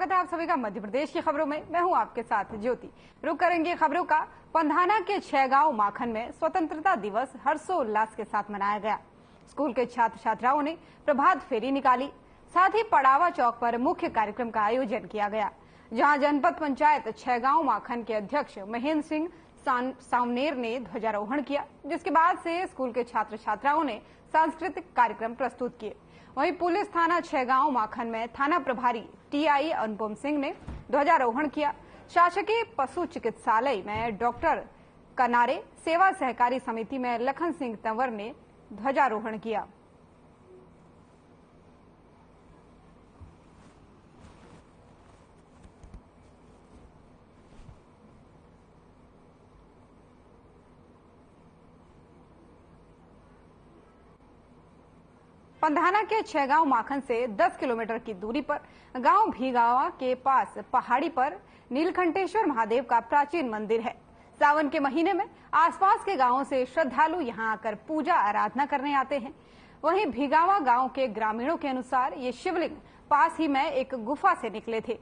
स्वागत है आप सभी का मध्य प्रदेश की खबरों में। मैं हूं आपके साथ ज्योति। रुक करेंगे खबरों का। पंधाना के 6 गांव माखन में स्वतंत्रता दिवस हर्षोल्लास के साथ मनाया गया। स्कूल के छात्र छात्राओं ने प्रभात फेरी निकाली। साथ ही पड़ावा चौक पर मुख्य कार्यक्रम का आयोजन किया गया, जहां जनपद पंचायत 6 गांव माखन के अध्यक्ष महेंद्र सिंह सावनेर ने ध्वजारोहण किया, जिसके बाद से स्कूल के छात्र छात्राओं ने सांस्कृतिक कार्यक्रम प्रस्तुत किए। वहीं पुलिस थाना 6 गांव माखन में थाना प्रभारी टीआई अनुपम सिंह ने ध्वजारोहण किया। शासकीय पशु चिकित्सालय में डॉक्टर कनारे सेवा सहकारी समिति में लखन सिंह तंवर ने ध्वजारोहण किया। पंधाना के 6 गांव माखन से 10 किलोमीटर की दूरी पर गांव भीगावा के पास पहाड़ी पर नीलकंठेश्वर महादेव का प्राचीन मंदिर है। सावन के महीने में आसपास के गांवों से श्रद्धालु यहां आकर पूजा आराधना करने आते हैं। वहीं भीगावा गांव के ग्रामीणों के अनुसार ये शिवलिंग पास ही में एक गुफा से निकले थे,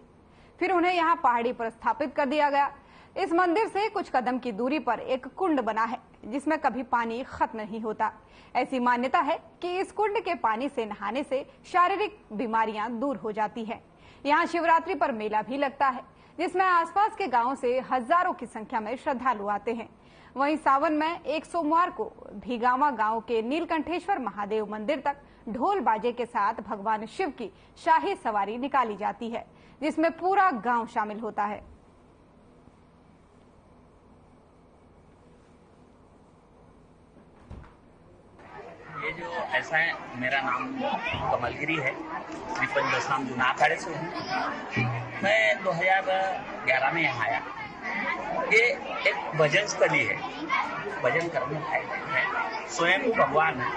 फिर उन्हें यहां पहाड़ी पर स्थापित कर दिया गया। इस मंदिर से कुछ कदम की दूरी पर एक कुंड बना है, जिसमें कभी पानी खत्म नहीं होता। ऐसी मान्यता है कि इस कुंड के पानी से नहाने से शारीरिक बीमारियां दूर हो जाती है। यहाँ शिवरात्रि पर मेला भी लगता है, जिसमें आसपास के गांवों से हजारों की संख्या में श्रद्धालु आते हैं। वहीं सावन में एक सोमवार को भीगावा गांव के नीलकंठेश्वर महादेव मंदिर तक ढोल बाजे के साथ भगवान शिव की शाही सवारी निकाली जाती है, जिसमें पूरा गांव शामिल होता है। ये जो ऐसा है, मेरा नाम कमलगिरी है, श्री पंचदशनाम जूना अखाड़े से हूँ। मैं 2011 में यहाँ आया। ये एक भजन स्थली है, भजन करने है, स्वयं भगवान है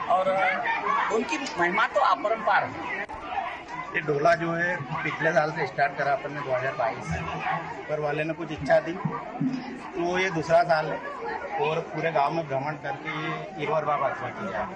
और उनकी महिमा तो अपरंपार है। ये डोला जो है पिछले साल से स्टार्ट करा अपन ने 2022। ऊपर वाले ने कुछ इच्छा दी तो ये दूसरा साल है और पूरे गांव में भ्रमण करके ये एक और बार यात्रा की जाए।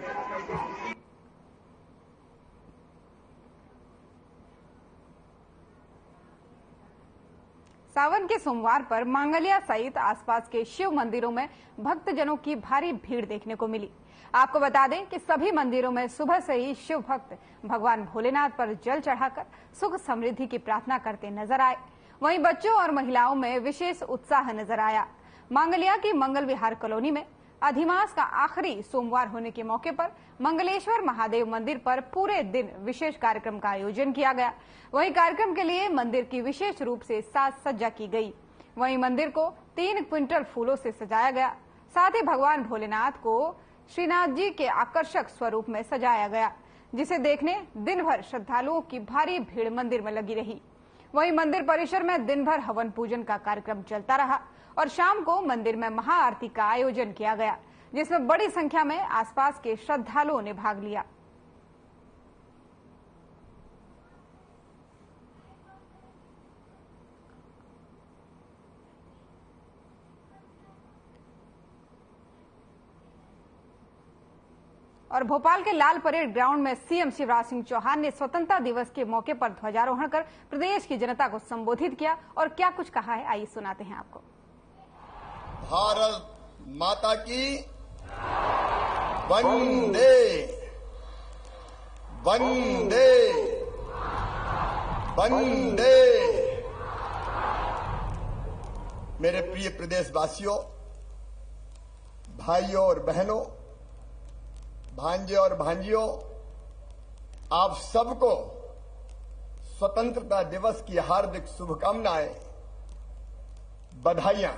सावन के सोमवार पर मांगलिया सहित आसपास के शिव मंदिरों में भक्तजनों की भारी भीड़ देखने को मिली। आपको बता दें कि सभी मंदिरों में सुबह से ही शिव भक्त भगवान भोलेनाथ पर जल चढ़ाकर सुख समृद्धि की प्रार्थना करते नजर आए। वहीं बच्चों और महिलाओं में विशेष उत्साह नजर आया। मांगलिया की मंगल विहार कॉलोनी में अधिमास का आखिरी सोमवार होने के मौके पर मंगलेश्वर महादेव मंदिर पर पूरे दिन विशेष कार्यक्रम का आयोजन किया गया। वहीं कार्यक्रम के लिए मंदिर की विशेष रूप से साज सज्जा की गई। वहीं मंदिर को 3 क्विंटल फूलों से सजाया गया। साथ ही भगवान भोलेनाथ को श्रीनाथ जी के आकर्षक स्वरूप में सजाया गया, जिसे देखने दिन भर श्रद्धालुओं की भारी भीड़ मंदिर में लगी रही। वहीं मंदिर परिसर में दिन भर हवन पूजन का कार्यक्रम चलता रहा और शाम को मंदिर में महाआरती का आयोजन किया गया, जिसमें बड़ी संख्या में आसपास के श्रद्धालुओं ने भाग लिया। और भोपाल के लाल परेड ग्राउंड में सीएम शिवराज सिंह चौहान ने स्वतंत्रता दिवस के मौके पर ध्वजारोहण कर प्रदेश की जनता को संबोधित किया और क्या कुछ कहा है, आइए सुनाते हैं आपको। भारत माता की वंदे वंदे वंदे। मेरे प्रिय प्रदेशवासियों, भाइयों और बहनों, भांजे और भांजियों, आप सबको स्वतंत्रता दिवस की हार्दिक शुभकामनाएं, बधाइयां।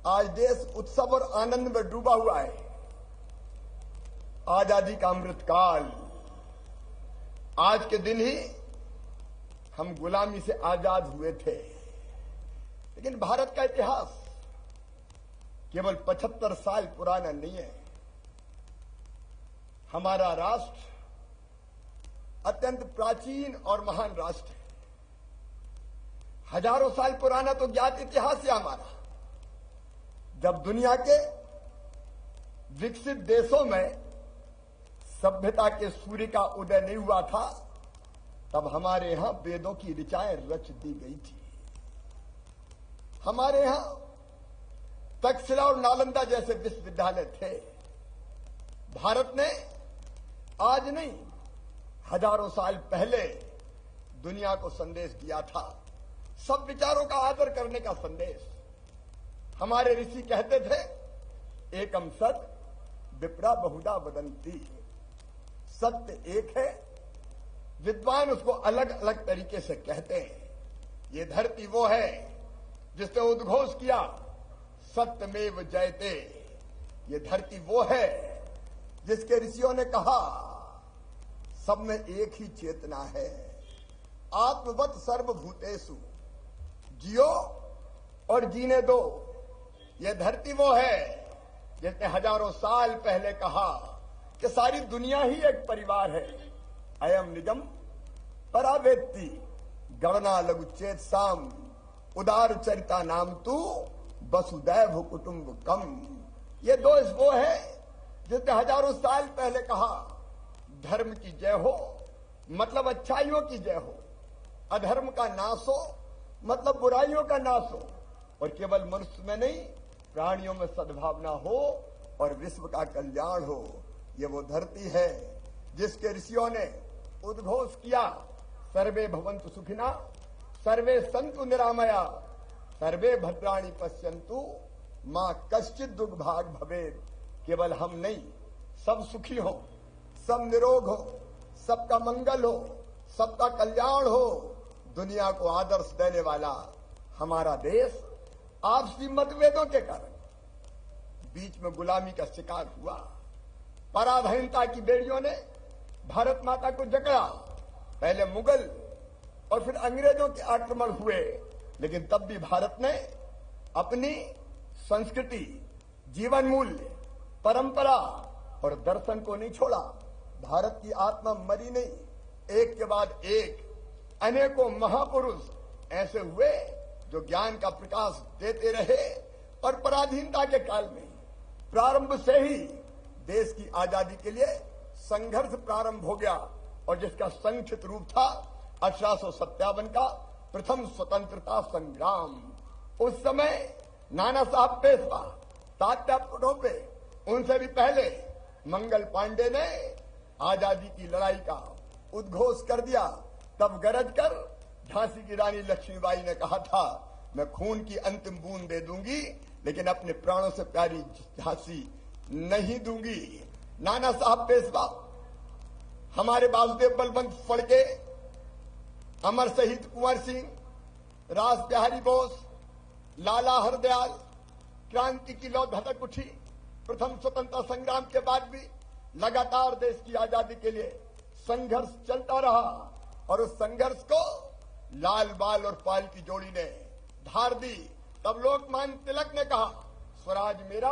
आज देश उत्सव और आनंद में डूबा हुआ है। आजादी का अमृत काल, आज के दिन ही हम गुलामी से आजाद हुए थे। लेकिन भारत का इतिहास केवल 75 साल पुराना नहीं है। हमारा राष्ट्र अत्यंत प्राचीन और महान राष्ट्र है। हजारों साल पुराना तो ज्ञात इतिहास है हमारा। जब दुनिया के विकसित देशों में सभ्यता के सूर्य का उदय नहीं हुआ था, तब हमारे यहां वेदों की ऋचाएं रच दी गई थी। हमारे यहां तक्षशिला और नालंदा जैसे विश्वविद्यालय थे। भारत ने आज नहीं, हजारों साल पहले दुनिया को संदेश दिया था, सब विचारों का आदर करने का संदेश। हमारे ऋषि कहते थे, एकम सत विप्रा बहुधा वदंती। सत्य एक है, विद्वान उसको अलग अलग तरीके से कहते हैं। ये धरती वो है जिसने उद्घोष किया, सत्यमेव जयते। ये धरती वो है जिसके ऋषियों ने कहा, सब में एक ही चेतना है, आत्मवत सर्वभूतेषु, जियो और जीने दो। ये धरती वो है जिसने हजारों साल पहले कहा कि सारी दुनिया ही एक परिवार है। अयम निजम परावेत्ति गणना लघुचेत साम, उदार चरिता नाम तू वसुदैव कुटुंबकम। ये दोष वो है जिसने हजारों साल पहले कहा, धर्म की जय हो मतलब अच्छाइयों की जय हो, अधर्म का नाश हो मतलब बुराइयों का नाश हो, और केवल मनुष्य में नहीं प्राणियों में सद्भावना हो और विश्व का कल्याण हो। ये वो धरती है जिसके ऋषियों ने उद्घोष किया, सर्वे भवन्तु सुखिना, सर्वे सन्तु निरामया, सर्वे भद्राणि पश्यन्तु, मां कश्चित् दुर्भाग भवेत्। केवल हम नहीं, सब सुखी हो, सब निरोग हो, सबका मंगल हो, सबका कल्याण हो। दुनिया को आदर्श देने वाला हमारा देश आपसी मतभेदों के कारण बीच में गुलामी का शिकार हुआ। पराधीनता की बेड़ियों ने भारत माता को जकड़ा। पहले मुगल और फिर अंग्रेजों के आक्रमण हुए, लेकिन तब भी भारत ने अपनी संस्कृति, जीवन मूल्य, परंपरा और दर्शन को नहीं छोड़ा। भारत की आत्मा मरी नहीं। एक के बाद एक अनेकों महापुरुष ऐसे हुए जो ज्ञान का प्रकाश देते रहे, और पराधीनता के काल में प्रारंभ से ही देश की आजादी के लिए संघर्ष प्रारंभ हो गया, और जिसका संक्षिप्त रूप था 1857 का प्रथम स्वतंत्रता संग्राम। उस समय नाना साहब पेशवा, तात्या टोपे, उनसे भी पहले मंगल पांडे ने आजादी की लड़ाई का उद्घोष कर दिया। तब गरज कर झांसी की रानी लक्ष्मीबाई ने कहा था, मैं खून की अंतिम बूंद दे दूंगी, लेकिन अपने प्राणों से प्यारी झांसी नहीं दूंगी। नाना साहब पेशवा, हमारे वासुदेव बलवंत फड़के, अमर शहीद कुंवर सिंह, रास बिहारी बोस, लाला हरदयाल, क्रांति की लौ धधक उठी। प्रथम स्वतंत्रता संग्राम के बाद भी लगातार देश की आजादी के लिए संघर्ष चलता रहा, और उस संघर्ष को लाल बाल और पाल की जोड़ी ने धार दी। तब लोकमान्य तिलक ने कहा, स्वराज मेरा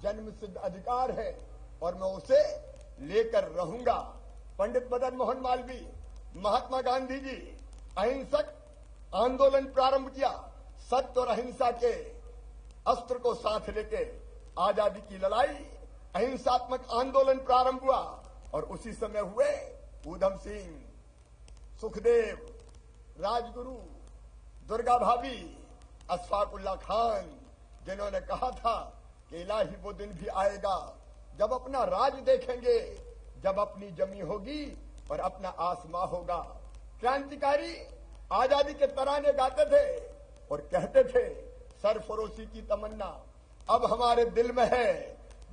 जन्म सिद्ध अधिकार है और मैं उसे लेकर रहूंगा। पंडित मदन मोहन मालवीय, महात्मा गांधी जी अहिंसक आंदोलन प्रारंभ किया। सत्य और अहिंसा के अस्त्र को साथ लेके आजादी की लड़ाई, अहिंसात्मक आंदोलन प्रारंभ हुआ, और उसी समय हुए ऊधम सिंह, सुखदेव, राजगुरु, दुर्गा भाभी, अशफाकुल्ला खान, जिन्होंने कहा था कि इलाही वो दिन भी आएगा जब अपना राज देखेंगे, जब अपनी जमी होगी और अपना आसमां होगा। क्रांतिकारी आजादी के तराने गाते थे और कहते थे, सरफरोशी की तमन्ना अब हमारे दिल में है,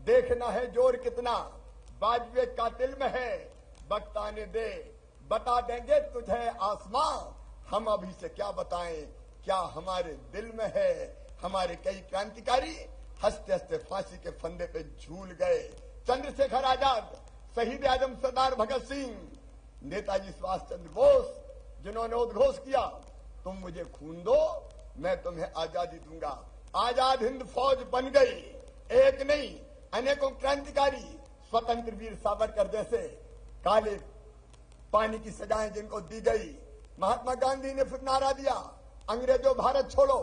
देखना है जोर कितना बाजुए कातिल में है, वक्त आने दे बता देंगे तुझे आसमां, हम अभी से क्या बताएं क्या हमारे दिल में है। हमारे कई क्रांतिकारी हंसते हंसते फांसी के फंदे पे झूल गए। चंद्रशेखर आजाद, शहीद आजम सरदार भगत सिंह, नेताजी सुभाष चंद्र बोस, जिन्होंने उद्घोष किया, तुम मुझे खून दो मैं तुम्हें आजादी दूंगा। आजाद हिंद फौज बन गई। एक नहीं, अनेकों क्रांतिकारी, स्वतंत्र वीर सावरकर जैसे काले पानी की सजाएं जिनको दी गई। महात्मा गांधी ने फिर नारा दिया, अंग्रेजों भारत छोड़ो,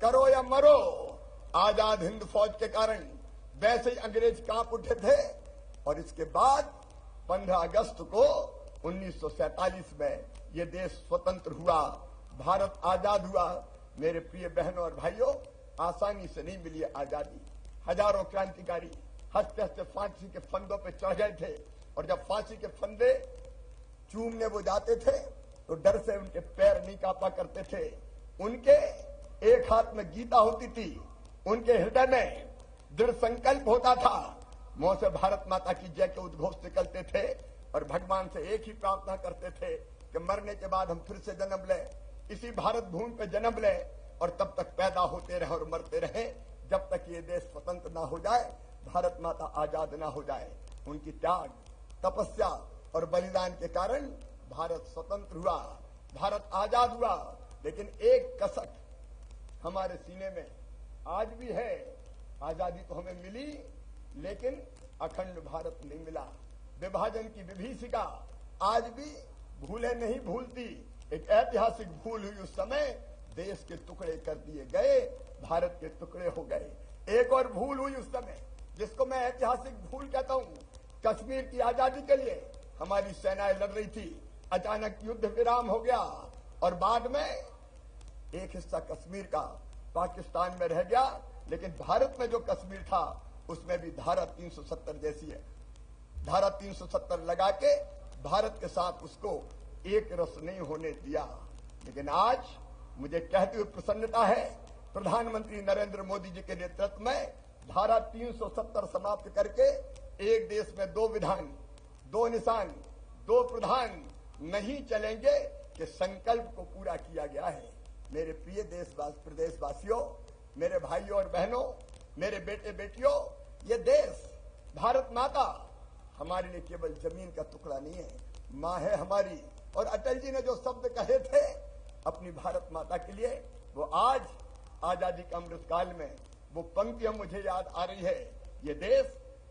करो या मरो। आजाद हिंद फौज के कारण वैसे ही अंग्रेज कांप उठे थे, और इसके बाद 15 अगस्त को 1947 में ये देश स्वतंत्र हुआ, भारत आजाद हुआ। मेरे प्रिय बहनों और भाइयों, आसानी से नहीं मिली आजादी। हजारों क्रांतिकारी हंसते हंसते फांसी के फंदों पे चढ़ गए थे, और जब फांसी के फंदे चूमने वो जाते थे तो डर से उनके पैर नहीं कांपा करते थे। उनके एक हाथ में गीता होती थी, उनके हृदय में दृढ़ संकल्प होता था, मुंह से भारत माता की जय के उद्घोष निकलते थे, और भगवान से एक ही प्रार्थना करते थे कि मरने के बाद हम फिर से जन्म लें, इसी भारत भूमि पे जन्म लें, और तब तक पैदा होते रहे और मरते रहे, जब तक ये देश स्वतंत्र ना हो जाए, भारत माता आजाद ना हो जाए। उनकी त्याग, तपस्या और बलिदान के कारण भारत स्वतंत्र हुआ, भारत आजाद हुआ। लेकिन एक कसक हमारे सीने में आज भी है, आजादी तो हमें मिली लेकिन अखंड भारत नहीं मिला। विभाजन की विभीषिका आज भी भूले नहीं भूलती। एक ऐतिहासिक भूल हुई उस समय, देश के टुकड़े कर दिए गए, भारत के टुकड़े हो गए। एक और भूल हुई उस समय, जिसको मैं ऐतिहासिक भूल कहता हूं। कश्मीर की आजादी के लिए हमारी सेनाएं लड़ रही थी, अचानक युद्ध विराम हो गया, और बाद में एक हिस्सा कश्मीर का पाकिस्तान में रह गया। लेकिन भारत में जो कश्मीर था उसमें भी धारा 370 जैसी है, धारा 370 लगा के भारत के साथ उसको एक रस नहीं होने दिया। लेकिन आज मुझे कहते हुए प्रसन्नता है, प्रधानमंत्री नरेंद्र मोदी जी के नेतृत्व में धारा 370 समाप्त करके एक देश में दो विधान, दो निशान, दो प्रधान नहीं चलेंगे के संकल्प को पूरा किया गया है। मेरे प्रिय प्रदेशवासियों, मेरे भाइयों और बहनों, मेरे बेटे बेटियों, ये देश भारत माता हमारे लिए केवल जमीन का टुकड़ा नहीं है, माँ है हमारी। और अटल जी ने जो शब्द कहे थे अपनी भारत माता के लिए, वो आज आजादी के अमृत काल में वो पंक्तियां मुझे याद आ रही है। ये देश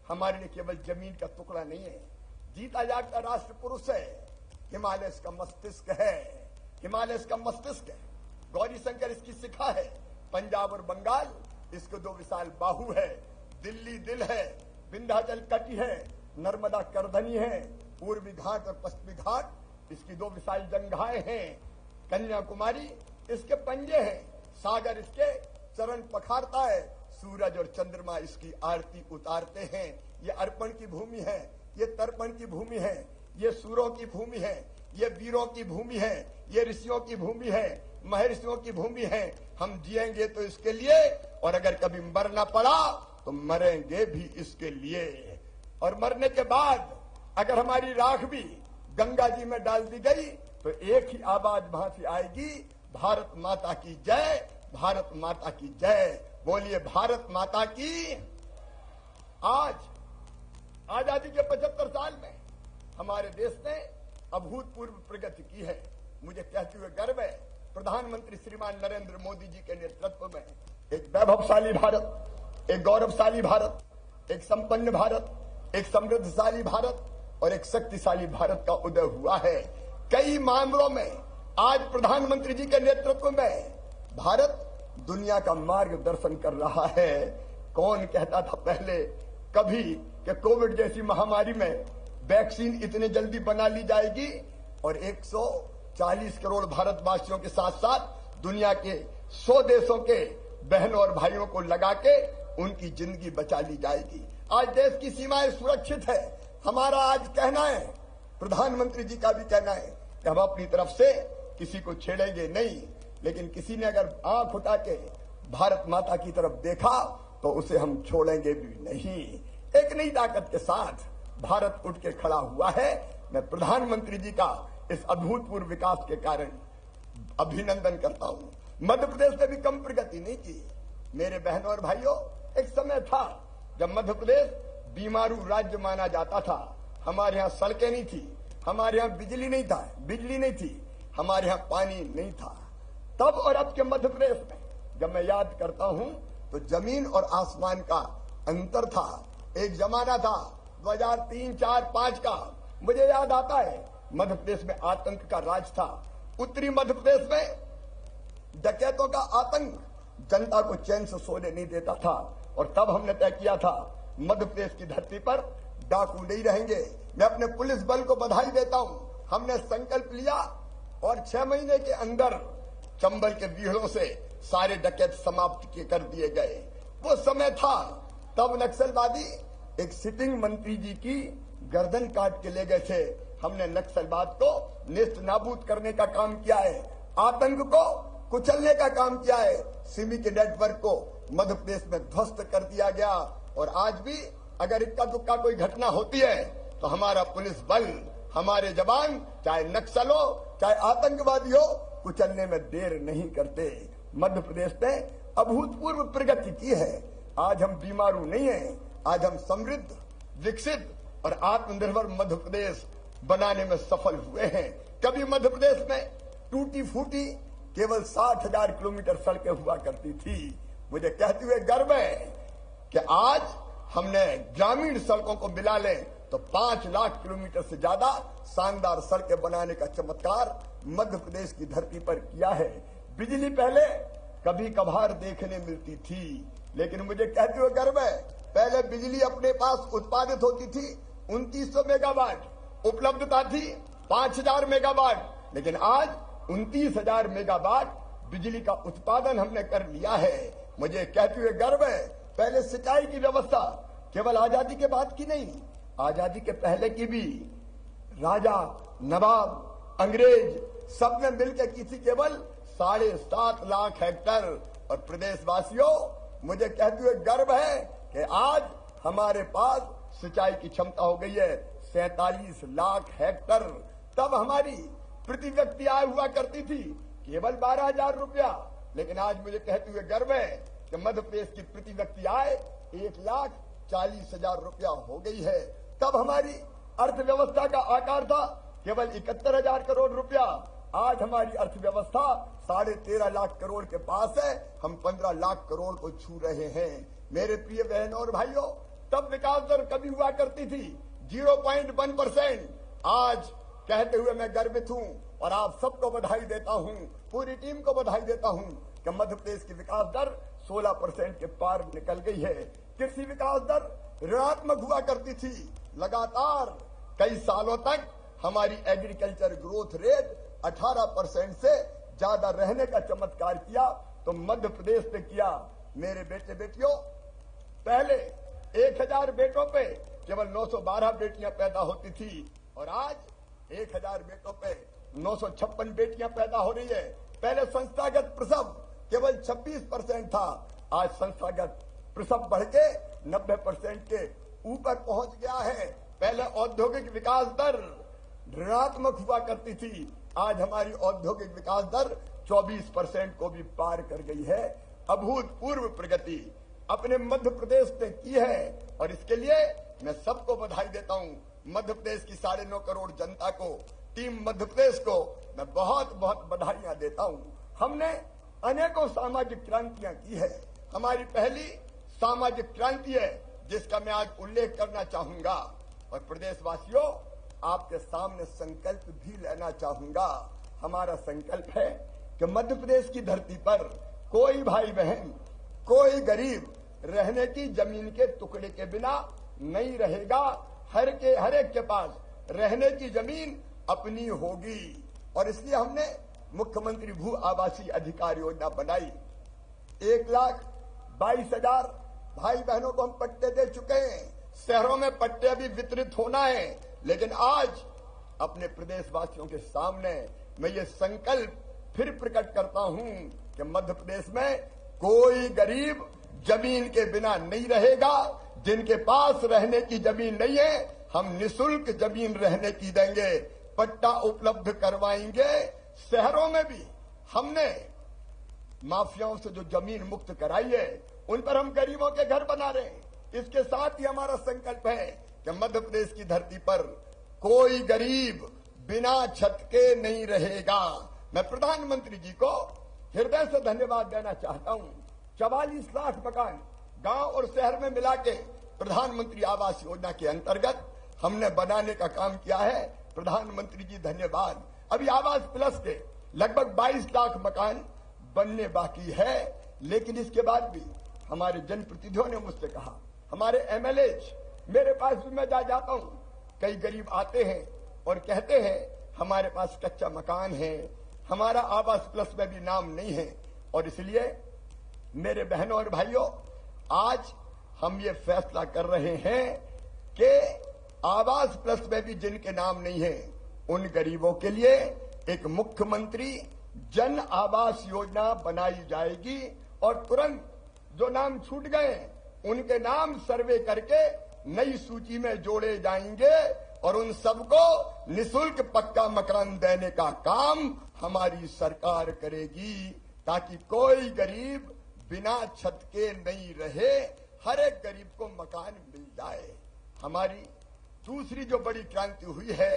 हमारे लिए केवल जमीन का टुकड़ा नहीं है, जीता जागता राष्ट्र पुरुष है। हिमालय इसका मस्तिष्क है, हिमालय इसका मस्तिष्क है। गौरी शंकर इसकी शिखा है, पंजाब और बंगाल इसके दो विशाल बाहु है, दिल्ली दिल है, विंध्याचल कटी है, नर्मदा करधनी है, पूर्वी घाट और पश्चिमी घाट इसकी दो विशाल जंघाएं हैं, कन्याकुमारी इसके पंजे हैं, सागर इसके चरण पखारता है, सूरज और चंद्रमा इसकी आरती उतारते हैं। ये अर्पण की भूमि है, ये तर्पण की भूमि है, ये सूरों की भूमि है, ये वीरों की भूमि है, ये ऋषियों की भूमि है, महर्षियों की भूमि है। हम जिएंगे तो इसके लिए, और अगर कभी मरना पड़ा तो मरेंगे भी इसके लिए। और मरने के बाद अगर हमारी राख भी गंगा जी में डाल दी गई तो एक ही आवाज वहां से आएगी, भारत माता की जय, भारत माता की जय। बोलिए भारत माता की। आज आजादी के 75 साल में हमारे देश ने अभूतपूर्व प्रगति की है। मुझे कहते हुए गर्व है, प्रधानमंत्री श्रीमान नरेंद्र मोदी जी के नेतृत्व में एक वैभवशाली भारत, एक गौरवशाली भारत, एक संपन्न भारत, एक समृद्धशाली भारत और एक शक्तिशाली भारत का उदय हुआ है। कई मामलों में आज प्रधानमंत्री जी के नेतृत्व में भारत दुनिया का मार्गदर्शन कर रहा है। कौन कहता था पहले कभी कि कोविड जैसी महामारी में वैक्सीन इतने जल्दी बना ली जाएगी और 140 करोड़ भारतवासियों के साथ साथ दुनिया के 100 देशों के बहनों और भाइयों को लगा के उनकी जिंदगी बचा ली जाएगी। आज देश की सीमाएं सुरक्षित है। हमारा आज कहना है, प्रधानमंत्री जी का भी कहना है कि हम अपनी तरफ से किसी को छेड़ेंगे नहीं, लेकिन किसी ने अगर आंख उठा के भारत माता की तरफ देखा तो उसे हम छोड़ेंगे भी नहीं। एक नई ताकत के साथ भारत उठ के खड़ा हुआ है। मैं प्रधानमंत्री जी का इस अभूतपूर्व विकास के कारण अभिनंदन करता हूं। मध्य प्रदेश ने भी कम प्रगति नहीं की। मेरे बहनों और भाइयों, एक समय था जब मध्य प्रदेश बीमारू राज्य माना जाता था। हमारे यहाँ सड़कें नहीं थी, हमारे यहाँ बिजली नहीं थी, हमारे यहाँ पानी नहीं था। तब और अब के मध्य प्रदेश में जब मैं याद करता हूं तो जमीन और आसमान का अंतर था। एक जमाना था 2003, 4, 5 का, मुझे याद आता है मध्य प्रदेश में आतंक का राज था। उत्तरी मध्य प्रदेश में डकैतों का आतंक जनता को चैन से सोने नहीं देता था। और तब हमने तय किया था मध्य प्रदेश की धरती पर डाकू नहीं रहेंगे। मैं अपने पुलिस बल को बधाई देता हूं। हमने संकल्प लिया और 6 महीने के अंदर चंबल के बीहड़ों से सारे डकैत समाप्त कर दिए गए। वो समय था तब नक्सलवादी एक सिटिंग मंत्री जी की गर्दन काट के ले गए थे। हमने नक्सलवाद को नेस्त नाबूद करने का काम किया है, आतंक को कुचलने का काम किया है। सिमी के नेटवर्क को मध्य प्रदेश में ध्वस्त कर दिया गया। और आज भी अगर इक्का दुक्का कोई घटना होती है तो हमारा पुलिस बल, हमारे जवान, चाहे नक्सल हो चाहे आतंकवादी हो, कुचलने में देर नहीं करते। मध्य प्रदेश ने अभूतपूर्व प्रगति की है। आज हम बीमारू नहीं हैं, आज हम समृद्ध, विकसित और आत्मनिर्भर मध्य प्रदेश बनाने में सफल हुए हैं। कभी मध्य प्रदेश में टूटी फूटी केवल 60,000 किलोमीटर सड़कें हुआ करती थी। मुझे कहते हुए गर्व है कि आज हमने ग्रामीण सड़कों को मिला लें तो 5 लाख किलोमीटर से ज्यादा शानदार सड़कें बनाने का चमत्कार मध्य प्रदेश की धरती पर किया है। बिजली पहले कभी कभार देखने मिलती थी, लेकिन मुझे कहते हुए गर्व है, पहले बिजली अपने पास उत्पादित होती थी 2900 मेगावाट, उपलब्धता थी 5000 मेगावाट, लेकिन आज 29,000 मेगावाट बिजली का उत्पादन हमने कर लिया है। मुझे कहते हुए गर्व है, पहले सिंचाई की व्यवस्था केवल आजादी के बाद की नहीं, आजादी के पहले की भी राजा, नवाब, अंग्रेज सब ने मिलकर की थी केवल 7.5 लाख हेक्टर। और प्रदेशवासियों, मुझे कहते हुए गर्व है कि आज हमारे पास सिंचाई की क्षमता हो गई है 47 लाख हेक्टर। तब हमारी प्रति व्यक्ति आय हुआ करती थी केवल 12,000 रुपया, लेकिन आज मुझे कहते हुए गर्व है कि मध्य प्रदेश की प्रति व्यक्ति आय 1,40,000 रुपया हो गई है। तब हमारी अर्थव्यवस्था का आकार था केवल 71,000 करोड़ रुपया, आज हमारी अर्थव्यवस्था 13.5 लाख करोड़ के पास है। हम 15 लाख करोड़ को छू रहे हैं। मेरे प्रिय बहनों और भाइयों, तब विकास दर कभी हुआ करती थी 0.1%। आज कहते हुए मैं गर्वित हूं और आप सबको बधाई देता हूं, पूरी टीम को बधाई देता हूं कि मध्य प्रदेश की विकास दर 16% के पार निकल गई है। कृषि विकास दर ऋणात्मक हुआ करती थी। लगातार कई सालों तक हमारी एग्रीकल्चर ग्रोथ रेट 18% से ज्यादा रहने का चमत्कार किया तो मध्य प्रदेश ने किया। मेरे बेटे बेटियों, पहले 1000 बेटों पे केवल 912 बेटियां पैदा होती थी और आज 1000 बेटों पे 956 बेटियां पैदा हो रही है। पहले संस्थागत प्रसव केवल 26% था, आज संस्थागत प्रसव बढ़ के 90% के ऊपर पहुंच गया है। पहले औद्योगिक विकास दर ऋणात्मक हुआ करती थी, आज हमारी औद्योगिक विकास दर 24% को भी पार कर गई है। अभूतपूर्व प्रगति अपने मध्य प्रदेश ने की है और इसके लिए मैं सबको बधाई देता हूं। मध्य प्रदेश की 9.5 करोड़ जनता को, टीम मध्य प्रदेश को मैं बहुत बहुत बधाइयां देता हूं। हमने अनेकों सामाजिक क्रांतियां की है। हमारी पहली सामाजिक क्रांति है जिसका मैं आज उल्लेख करना चाहूंगा और प्रदेशवासियों आपके सामने संकल्प भी लेना चाहूंगा। हमारा संकल्प है कि मध्य प्रदेश की धरती पर कोई भाई बहन, कोई गरीब रहने की जमीन के टुकड़े के बिना नहीं रहेगा। हर एक के पास रहने की जमीन अपनी होगी और इसलिए हमने मुख्यमंत्री भू आवासीय अधिकार योजना बनाई। 1,22,000 भाई बहनों को हम पट्टे दे चुके हैं। शहरों में पट्टे अभी वितरित होना है, लेकिन आज अपने प्रदेशवासियों के सामने मैं ये संकल्प फिर प्रकट करता हूं कि मध्य प्रदेश में कोई गरीब जमीन के बिना नहीं रहेगा। जिनके पास रहने की जमीन नहीं है, हम निःशुल्क जमीन रहने की देंगे, पट्टा उपलब्ध करवाएंगे। शहरों में भी हमने माफियाओं से जो जमीन मुक्त कराई है, उन पर हम गरीबों के घर बना रहे हैं। इसके साथ ही हमारा संकल्प है कि मध्य प्रदेश की धरती पर कोई गरीब बिना छत के नहीं रहेगा। मैं प्रधानमंत्री जी को हृदय से धन्यवाद देना चाहता हूं। 44 लाख मकान गांव और शहर में मिला के प्रधानमंत्री आवास योजना के अंतर्गत हमने बनाने का काम किया है। प्रधानमंत्री जी धन्यवाद। अभी आवास प्लस के लगभग 22 लाख मकान बनने बाकी है, लेकिन इसके बाद भी हमारे जनप्रतिनिधियों ने मुझसे कहा, हमारे एमएलए, मेरे पास भी मैं जाता हूं, कई गरीब आते हैं और कहते हैं हमारे पास कच्चा मकान है, हमारा आवास प्लस में भी नाम नहीं है। और इसलिए मेरे बहनों और भाइयों, आज हम ये फैसला कर रहे हैं कि आवास प्लस में भी जिनके नाम नहीं है, उन गरीबों के लिए एक मुख्यमंत्री जन आवास योजना बनाई जाएगी और तुरंत जो नाम छूट गए उनके नाम सर्वे करके नई सूची में जोड़े जाएंगे और उन सबको निःशुल्क पक्का मकान देने का काम हमारी सरकार करेगी, ताकि कोई गरीब बिना छत के नहीं रहे, हर एक गरीब को मकान मिल जाए। हमारी दूसरी जो बड़ी क्रांति हुई है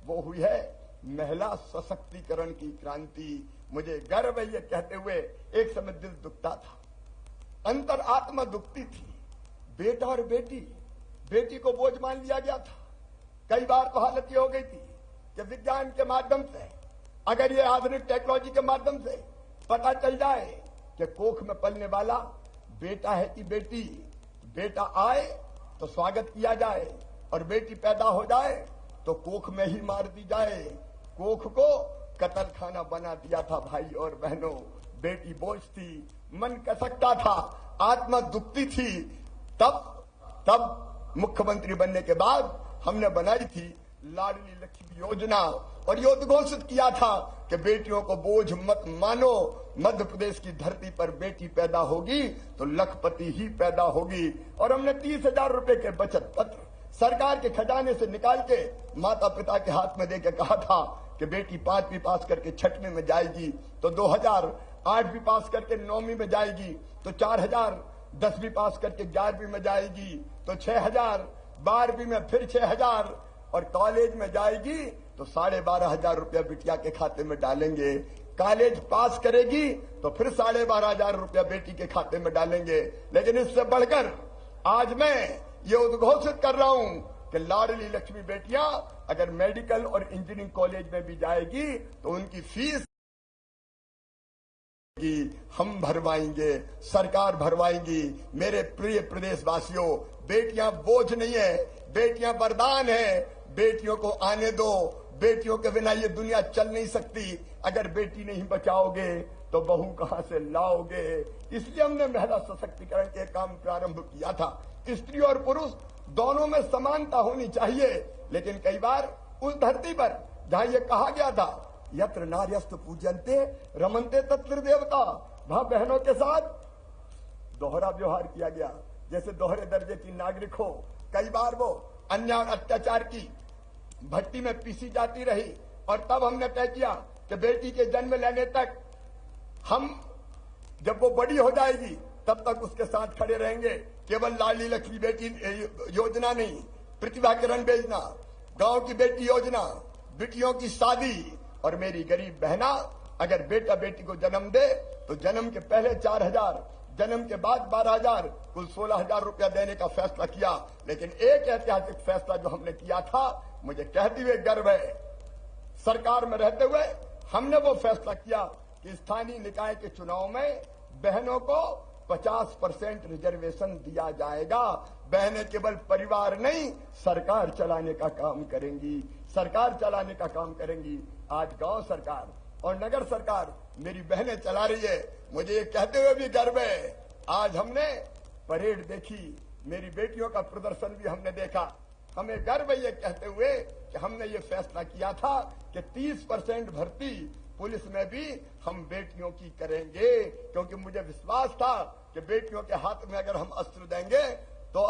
वो हुई है महिला सशक्तिकरण की क्रांति। मुझे गर्व है ये कहते हुए, एक समय दिल दुखता था, अंतर आत्मा दुखती थी। बेटा और बेटी को बोझ मान लिया गया था। कई बार तो हालत ये हो गई थी कि विज्ञान के माध्यम से, अगर ये आधुनिक टेक्नोलॉजी के माध्यम से पता चल जाए कि कोख में पलने वाला बेटा है कि बेटी, बेटा आए तो स्वागत किया जाए और बेटी पैदा हो जाए तो कोख में ही मार दी जाए। कोख को कत्ल खाना बना दिया था भाई और बहनों। बेटी बोझ थी, मन कसकता था, आत्मा दुखती थी। तब मुख्यमंत्री बनने के बाद हमने बनाई थी लाडली लक्ष्मी योजना और ये उद्घोषित किया था कि बेटियों को बोझ मत मानो। मध्य प्रदेश की धरती पर बेटी पैदा होगी तो लखपति ही पैदा होगी। और हमने 30,000 रुपए के बचत पत्र सरकार के खजाने से निकाल के माता पिता के हाथ में देके कहा था कि बेटी 5वीं पास करके 6वीं में जाएगी तो 2,000, 8वीं पास करके 9वीं में जाएगी तो 4,000, 10वीं पास करके 11वीं में जाएगी तो 6,000, 12वीं में फिर 6,000 और कॉलेज में जाएगी तो 12,500 रुपया बिटिया के खाते में डालेंगे। कॉलेज पास करेगी तो फिर 12,500 रुपया बेटी के खाते में डालेंगे। लेकिन इससे बढ़कर आज मैं ये उद्घोषित कर रहा हूं कि लाडली लक्ष्मी बेटियां अगर मेडिकल और इंजीनियरिंग कॉलेज में भी जाएगी तो उनकी फीस हम भरवाएंगे, सरकार भरवाएंगी। मेरे प्रिय प्रदेशवासियों, बेटियां बोझ नहीं है, बेटियां वरदान है। बेटियों को आने दो, बेटियों के बिना ये दुनिया चल नहीं सकती। अगर बेटी नहीं बचाओगे तो बहू कहां से लाओगे। इसलिए हमने महिला सशक्तिकरण के काम प्रारंभ किया था। स्त्री और पुरुष दोनों में समानता होनी चाहिए, लेकिन कई बार उस धरती पर जहां ये कहा गया था यत्र नार्यस्तु पूज्यन्ते रमन्ते तत्र देवता, वहां बहनों के साथ दोहरा व्यवहार किया गया, जैसे दोहरे दर्जे की नागरिक हो। कई बार वो अन्याय अत्याचार की भट्टी में पीसी जाती रही और तब हमने तय किया कि बेटी के जन्म लेने तक हम, जब वो बड़ी हो जाएगी तब तक उसके साथ खड़े रहेंगे। केवल लाडली लक्ष्मी बेटी योजना नहीं, प्रतिभा किरण योजना, गांव की बेटी योजना, बेटियों की शादी। और मेरी गरीब बहना अगर बेटा बेटी को जन्म दे तो जन्म के पहले 4,000, जन्म के बाद 12,000, कुल 16,000 रुपया देने का फैसला किया। लेकिन एक ऐतिहासिक फैसला जो हमने किया था, मुझे कहते हुए गर्व है, सरकार में रहते हुए हमने वो फैसला किया कि स्थानीय निकाय के चुनाव में बहनों को 50% रिजर्वेशन दिया जाएगा। बहनें केवल परिवार नहीं, सरकार चलाने का काम करेंगी, सरकार चलाने का काम करेंगी। आज गांव सरकार और नगर सरकार मेरी बहनें चला रही है। मुझे ये कहते हुए भी गर्व है, आज हमने परेड देखी, मेरी बेटियों का प्रदर्शन भी हमने देखा। हमें गर्व है ये कहते हुए कि हमने ये फैसला किया था कि 30% भर्ती पुलिस में भी हम बेटियों की करेंगे, क्योंकि मुझे विश्वास था कि बेटियों के हाथ में अगर हम अस्त्र देंगे तो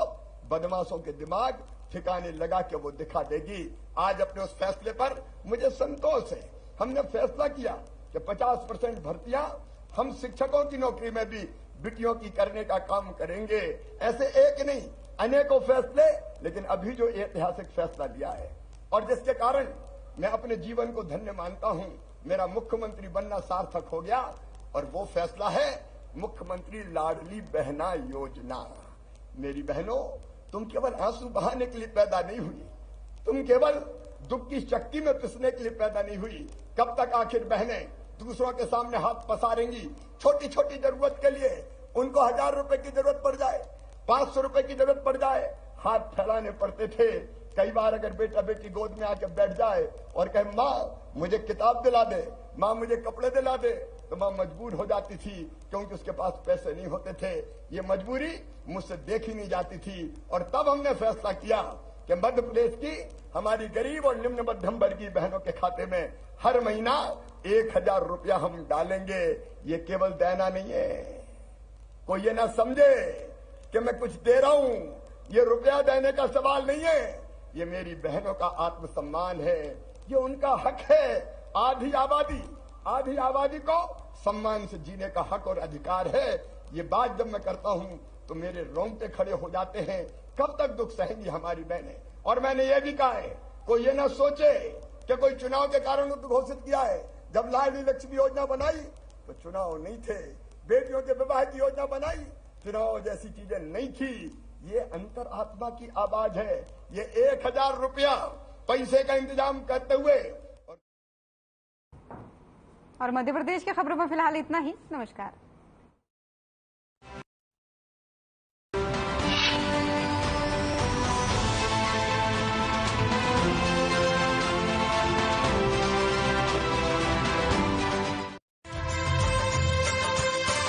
बदमाशों के दिमाग ठिकाने लगा के वो दिखा देगी। आज अपने उस फैसले पर मुझे संतोष है। हमने फैसला किया कि 50% भर्तियां हम शिक्षकों की नौकरी में भी बेटियों की करने का काम करेंगे। ऐसे एक नहीं, अनेकों फैसले, लेकिन अभी जो ऐतिहासिक फैसला लिया है और जिसके कारण मैं अपने जीवन को धन्य मानता हूं, मेरा मुख्यमंत्री बनना सार्थक हो गया। और वो फैसला है मुख्यमंत्री लाडली बहना योजना। मेरी बहनों, तुम केवल आंसू बहाने के लिए पैदा नहीं हुई, तुम केवल दुख की शक्ति में पिसने के लिए पैदा नहीं हुई। कब तक आखिर बहनें दूसरों के सामने हाथ पसारेंगी? छोटी छोटी जरूरत के लिए उनको 1,000 रुपए की जरूरत पड़ जाए, 500 रुपए की जरूरत पड़ जाए, हाथ फैलाने पड़ते थे कई बार अगर बेटा बेटी गोद में आके बैठ जाए और कहे माँ मुझे किताब दिला दे, माँ मुझे कपड़े दिला दे, तो माँ मजबूर हो जाती थी क्योंकि उसके पास पैसे नहीं होते थे। ये मजबूरी मुझसे देखी नहीं जाती थी और तब हमने फैसला किया कि मध्य प्रदेश की हमारी गरीब और निम्न मध्यम वर्गीय बहनों के खाते में हर महीना 1000 रुपया हम डालेंगे। ये केवल देना नहीं है, कोई ये ना समझे कि मैं कुछ दे रहा हूं, ये रुपया देने का सवाल नहीं है, ये मेरी बहनों का आत्मसम्मान है, ये उनका हक है। आधी आबादी को सम्मान से जीने का हक और अधिकार है। ये बात जब मैं करता हूं तो मेरे रोंगटे खड़े हो जाते हैं। कब तक दुख सहेंगी हमारी बहनें? और मैंने ये भी कहा है, कोई ये ना सोचे कि कोई चुनाव के कारण घोषित किया है। जब लाडली लक्ष्मी योजना बनाई तो चुनाव नहीं थे, बेटियों के विवाह की योजना बनाई, चुनाव जैसी चीजें नहीं थी। ये अंतरात्मा की आवाज है। ये 1000 रुपया पैसे का इंतजाम करते हुए। और मध्य प्रदेश की खबरों में फिलहाल इतना ही। नमस्कार।